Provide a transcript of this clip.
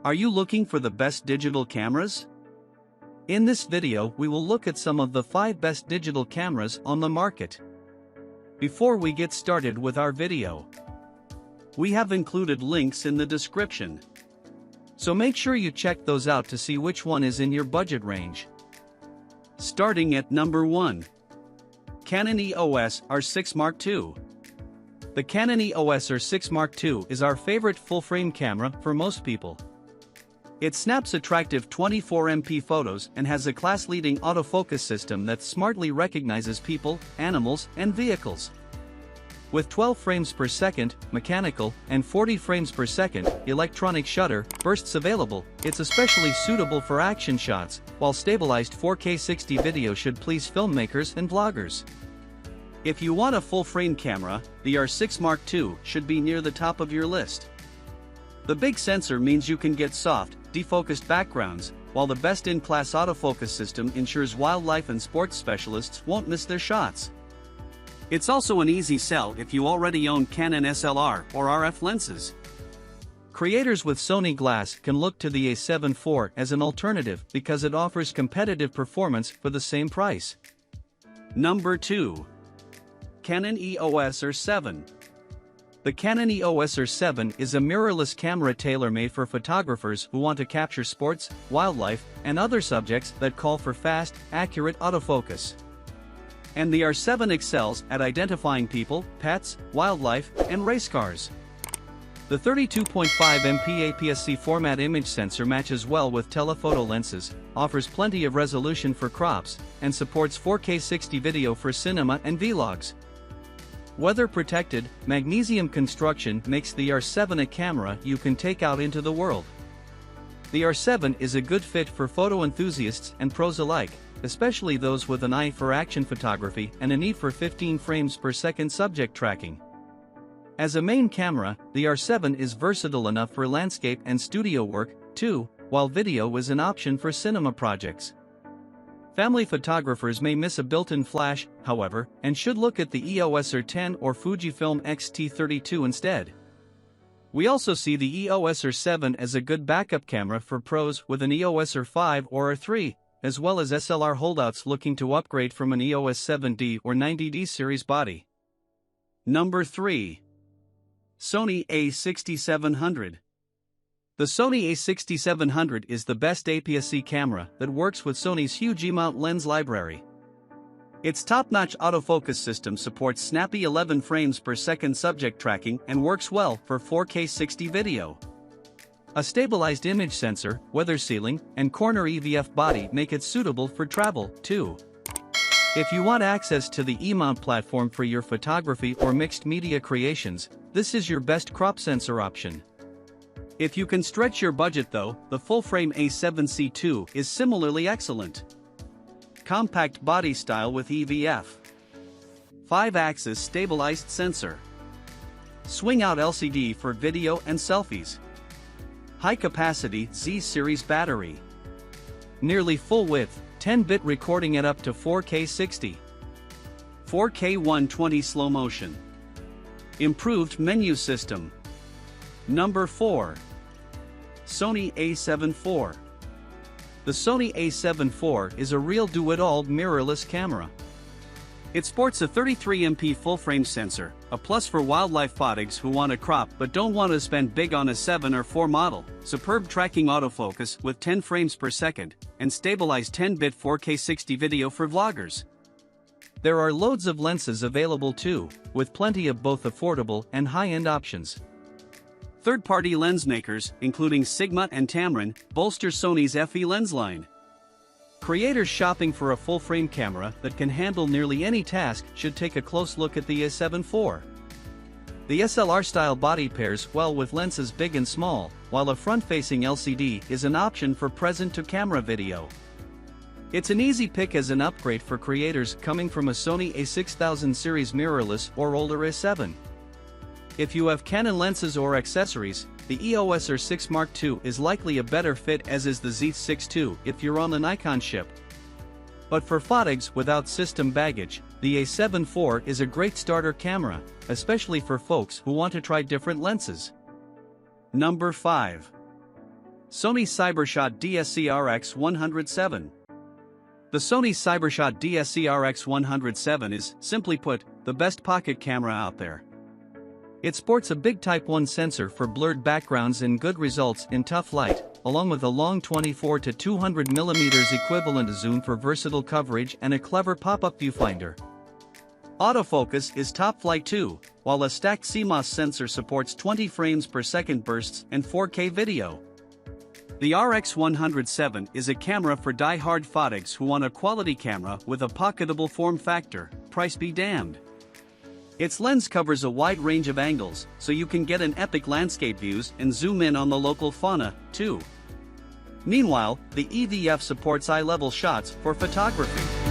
Are you looking for the best digital cameras? In this video, we will look at some of the 5 best digital cameras on the market. Before we get started with our video, we have included links in the description. So make sure you check those out to see which one is in your budget range. Starting at number 1. Canon EOS R6 Mark II. The Canon EOS R6 Mark II is our favorite full-frame camera for most people. It snaps attractive 24MP photos and has a class-leading autofocus system that smartly recognizes people, animals, and vehicles. With 12 frames per second, mechanical, and 40 frames per second, electronic shutter bursts available, it's especially suitable for action shots, while stabilized 4K 60 video should please filmmakers and vloggers. If you want a full-frame camera, the R6 Mark II should be near the top of your list. The big sensor means you can get soft, defocused backgrounds, while the best-in-class autofocus system ensures wildlife and sports specialists won't miss their shots. It's also an easy sell if you already own Canon SLR or RF lenses. Creators with Sony glass can look to the A7 IV as an alternative because it offers competitive performance for the same price. Number 2. Canon EOS R7. The Canon EOS R7 is a mirrorless camera tailor-made for photographers who want to capture sports, wildlife, and other subjects that call for fast, accurate autofocus. And the R7 excels at identifying people, pets, wildlife, and race cars. The 32.5MP APS-C format image sensor matches well with telephoto lenses, offers plenty of resolution for crops, and supports 4K 60 video for cinema and vlogs. Weather-protected, magnesium construction makes the R7 a camera you can take out into the world. The R7 is a good fit for photo enthusiasts and pros alike, especially those with an eye for action photography and a need for 15 frames per second subject tracking. As a main camera, the R7 is versatile enough for landscape and studio work, too, while video is an option for cinema projects. Family photographers may miss a built-in flash, however, and should look at the EOS R10 or Fujifilm X-T32 instead. We also see the EOS R7 as a good backup camera for pros with an EOS R5 or R3, as well as SLR holdouts looking to upgrade from an EOS 7D or 90D series body. Number 3. Sony A6700. The Sony A6700 is the best APS-C camera that works with Sony's huge E-mount lens library. Its top-notch autofocus system supports snappy 11 frames per second subject tracking and works well for 4K 60 video. A stabilized image sensor, weather sealing, and corner EVF body make it suitable for travel, too. If you want access to the E-mount platform for your photography or mixed media creations, this is your best crop sensor option. If you can stretch your budget though, the full-frame A7C II is similarly excellent. Compact body style with EVF. 5-axis stabilized sensor. Swing-out LCD for video and selfies. High-capacity Z-series battery. Nearly full-width, 10-bit recording at up to 4K 60. 4K 120 slow motion. Improved menu system. Number 4. Sony A7 IV. The Sony A7 IV is a real do-it-all mirrorless camera. It sports a 33MP full-frame sensor, a plus for wildlife photographers who want to crop but don't want to spend big on a 7 or 4 model, superb tracking autofocus with 10 frames per second, and stabilized 10-bit 4K 60 video for vloggers. There are loads of lenses available too, with plenty of both affordable and high-end options. Third-party lens makers, including Sigma and Tamron, bolster Sony's FE lens line. Creators shopping for a full-frame camera that can handle nearly any task should take a close look at the A7 IV. The SLR-style body pairs well with lenses big and small, while a front-facing LCD is an option for present-to-camera video. It's an easy pick as an upgrade for creators coming from a Sony A6000 series mirrorless or older A7. If you have Canon lenses or accessories, the EOS R6 Mark II is likely a better fit, as is the Z6 II if you're on the Nikon ship. But for photogs without system baggage, the A7 IV is a great starter camera, especially for folks who want to try different lenses. Number 5. Sony CyberShot DSC-RX107. The Sony CyberShot DSC-RX107 is, simply put, the best pocket camera out there. It sports a big Type 1 sensor for blurred backgrounds and good results in tough light, along with a long 24 to 200mm equivalent zoom for versatile coverage and a clever pop-up viewfinder. Autofocus is top flight too, while a stacked CMOS sensor supports 20 frames per second bursts and 4K video. The RX107 is a camera for die-hard photonics who want a quality camera with a pocketable form factor, price be damned. Its lens covers a wide range of angles, so you can get an epic landscape views and zoom in on the local fauna, too. Meanwhile, the EVF supports eye-level shots for photography.